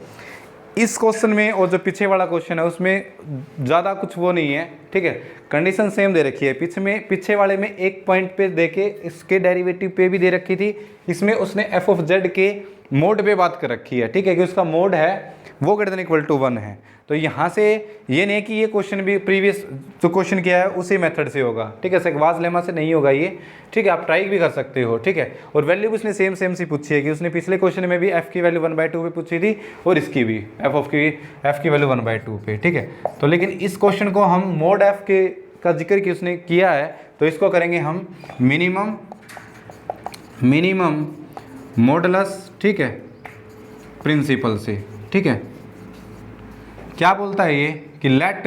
इस question में और जो पीछे वाला क्वेश्चन है उसमें ज़्यादा कुछ वो नहीं है, ठीक है। कंडीशन सेम दे रखी है, पीछे वाले में एक पॉइंट पे दे के इसके डेरिवेटिव पे भी दे रखी थी, इसमें उसने एफ ऑफ जेड के मोड पे बात कर रखी है, ठीक है, कि उसका मोड है वो ग्रेटर देन इक्वल टू 1 है। तो यहाँ से ये नहीं कि ये क्वेश्चन भी प्रीवियस जो क्वेश्चन किया है उसी मेथड से होगा, ठीक है, सेगवाज लेमा से नहीं होगा ये, ठीक है। आप ट्राई भी कर सकते हो, ठीक है। और वैल्यू भी उसने सेम सी पूछी है कि उसने पिछले क्वेश्चन में भी एफ की वैल्यू 1/2 पे पूछी थी और इसकी भी एफ की वैल्यू 1/2 पे, ठीक है। तो लेकिन इस क्वेश्चन को हम मोड एफ के का जिक्र की उसने किया है, तो इसको करेंगे हम मिनिमम मॉडुलस, ठीक है, प्रिंसिपल से, ठीक है। क्या बोलता है ये कि let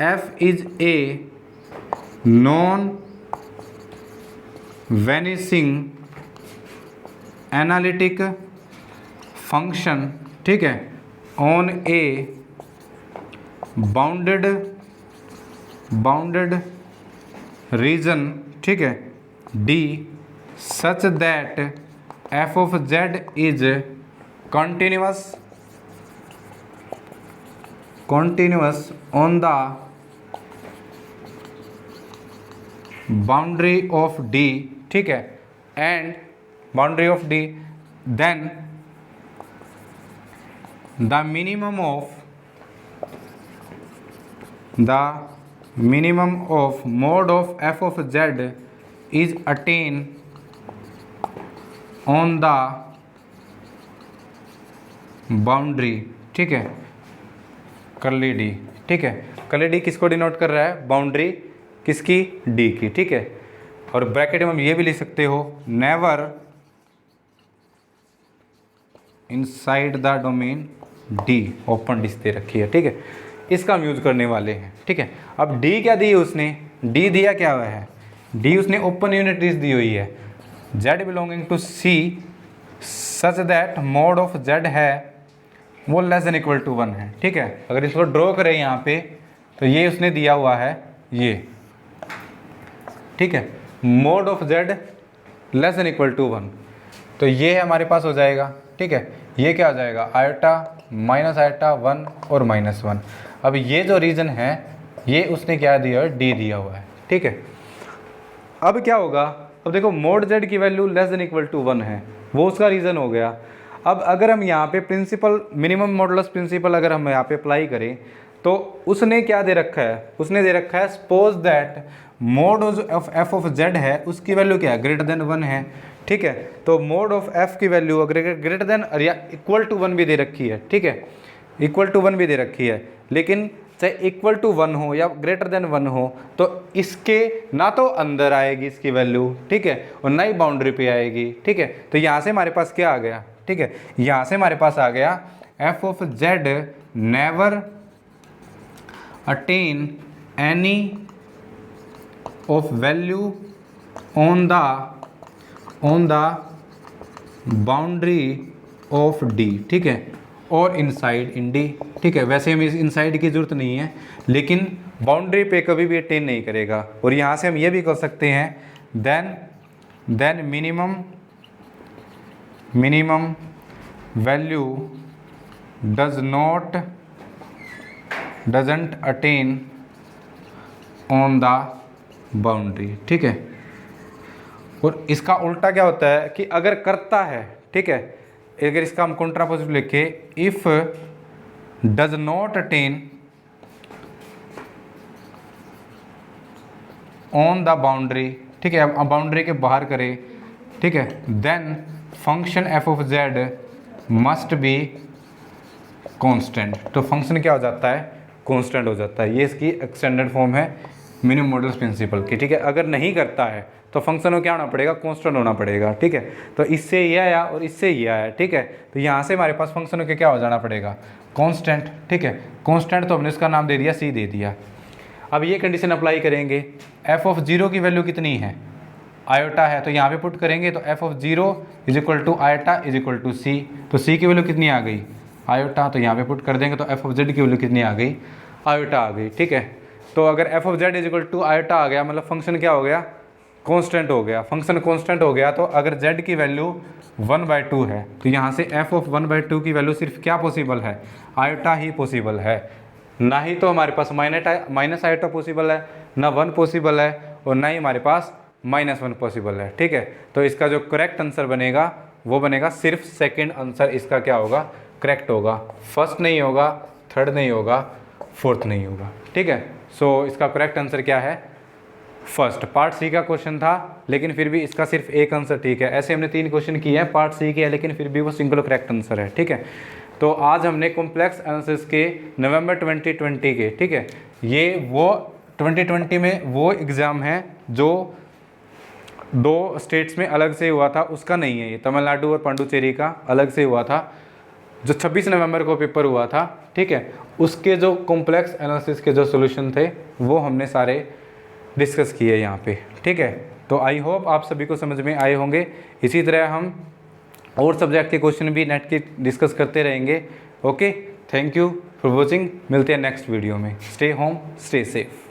F is a non vanishing analytic function, ठीक है, ऑन ए बाउंडेड रीजन, ठीक है, D such that F of Z is continuous on the boundary of D, ठीक है, and boundary of D, then the minimum of mod of f of z is attained on the boundary, ठीक है, curly D, ठीक है। Curly D किसको denote कर रहा है, बाउंड्री किसकी, डी की, ठीक है। और ब्रैकेट में हम ये भी लिख सकते हो, never inside the domain D, open disc दे रखी है, ठीक है। इसका हम यूज करने वाले हैं, ठीक है। अब डी क्या दी उसने, डी दिया क्या हुआ है, डी उसने ओपन यूनिट डिस्क दी हुई है, Z belonging to C such that mod of Z है वो लेस देन इक्वल टू 1 है, ठीक है। अगर इसको ड्रॉ करें यहाँ पे तो ये उसने दिया हुआ है ये, ठीक है, mod of Z less than equal to 1, तो ये हमारे पास हो जाएगा, ठीक है। ये क्या हो जाएगा, आयोटा माइनस आयोटा 1 और -1। अब ये जो रीजन है ये उसने क्या दिया है, डी दिया हुआ है, ठीक है। अब क्या होगा, अब देखो मोड जेड की value less than equal to 1 है, वो उसका रीज़न हो गया। अब अगर हम यहाँ पे प्रिंसिपल मिनिमम मॉडुलस प्रिंसिपल अगर हम यहाँ पे अप्लाई करें तो उसने क्या दे रखा है, उसने दे रखा है suppose that mod of F of Z है उसकी वैल्यू क्या है, ग्रेटर देन 1 है, ठीक है। तो मोड ऑफ एफ की वैल्यू ग्रेटर देन या इक्वल टू 1 भी दे रखी है, ठीक है, इक्वल टू 1 भी दे रखी है। लेकिन चाहे इक्वल टू 1 हो या ग्रेटर देन 1 हो तो इसके ना तो अंदर आएगी इसकी वैल्यू, ठीक है, और ना ही बाउंड्री पे आएगी, ठीक है। तो यहाँ से हमारे पास क्या आ गया, ठीक है, यहाँ से हमारे पास आ गया F of Z never attain any of value on the boundary of D, ठीक है, और इनसाइड इन डी, ठीक है। वैसे हमें इनसाइड की जरूरत नहीं है, लेकिन बाउंड्री पे कभी भी अटेन नहीं करेगा। और यहाँ से हम ये भी कर सकते हैं then minimum value doesn't attain on the boundary, ठीक है। और इसका उल्टा क्या होता है कि अगर करता है, ठीक है, अगर इसका हम कॉन्ट्रापोजिट लिखे, if does not attain on the boundary, ठीक है, अब बाउंड्री के बाहर करे, ठीक है, then function F of Z must be constant. तो फंक्शन क्या हो जाता है, कांस्टेंट हो जाता है। ये इसकी एक्सटेंडेड फॉर्म है मिनिमम मॉडल्स प्रिंसिपल की, ठीक है। अगर नहीं करता है तो फंक्शन को क्या होना पड़ेगा, कांस्टेंट होना पड़ेगा, ठीक है। तो इससे ये आया और इससे ये आया, ठीक है। तो यहाँ से हमारे पास फंक्शन के क्या हो जाना पड़ेगा, कांस्टेंट, ठीक है। कांस्टेंट तो हमने इसका नाम दे दिया, सी दे दिया। अब ये कंडीशन अप्लाई करेंगे, एफ ऑफ जीरो की वैल्यू कितनी है, आयोटा है, तो यहाँ पे पुट करेंगे तो F of zero is equal to iota is equal to C. तो सी की वैल्यू कितनी आ गई, आयोटा, तो यहाँ पे पुट कर देंगे तो एफ ऑफ जेड की वैल्यू कितनी आ गई, आयोटा आ गई, ठीक है। तो अगर F of Z is equal to iota आ गया, मतलब फंक्शन क्या हो गया, कांस्टेंट हो गया। फंक्शन कांस्टेंट हो गया तो अगर जेड की वैल्यू 1/2 है तो यहाँ से एफ ऑफ 1/2 की वैल्यू सिर्फ क्या पॉसिबल है, आयोटा ही पॉसिबल है, ना ही तो हमारे पास माइनस आयोटा पॉसिबल है, ना 1 पॉसिबल है, और ना ही हमारे पास -1 पॉसिबल है, ठीक है। तो इसका जो करेक्ट आंसर बनेगा वो बनेगा सिर्फ सेकंड आंसर इसका क्या होगा, करेक्ट होगा। फर्स्ट नहीं होगा, थर्ड नहीं होगा, फोर्थ नहीं होगा, ठीक है। सो इसका करेक्ट आंसर क्या है, फर्स्ट। पार्ट सी का क्वेश्चन था लेकिन फिर भी इसका सिर्फ एक आंसर ठीक है। ऐसे हमने 3 क्वेश्चन किए हैं, पार्ट सी के है लेकिन फिर भी वो सिंगल करेक्ट आंसर है, ठीक है। तो आज हमने कॉम्प्लेक्स एनालिसिस के नवंबर 2020 के, ठीक है, ये वो 2020 में वो एग्ज़ाम है जो 2 स्टेट्स में अलग से हुआ था, उसका नहीं है ये, तमिलनाडु और पांडुचेरी का अलग से हुआ था, जो 26 नवंबर को पेपर हुआ था, ठीक है। उसके जो कॉम्प्लेक्स एनालिसिस के जो सोल्यूशन थे वो हमने सारे डिस्कस किए यहाँ पे, ठीक है। तो आई होप आप सभी को समझ में आए होंगे। इसी तरह हम और सब्जेक्ट के क्वेश्चन भी नेट के डिस्कस करते रहेंगे। Okay, thank you for watching, मिलते हैं नेक्स्ट वीडियो में। Stay home, stay safe.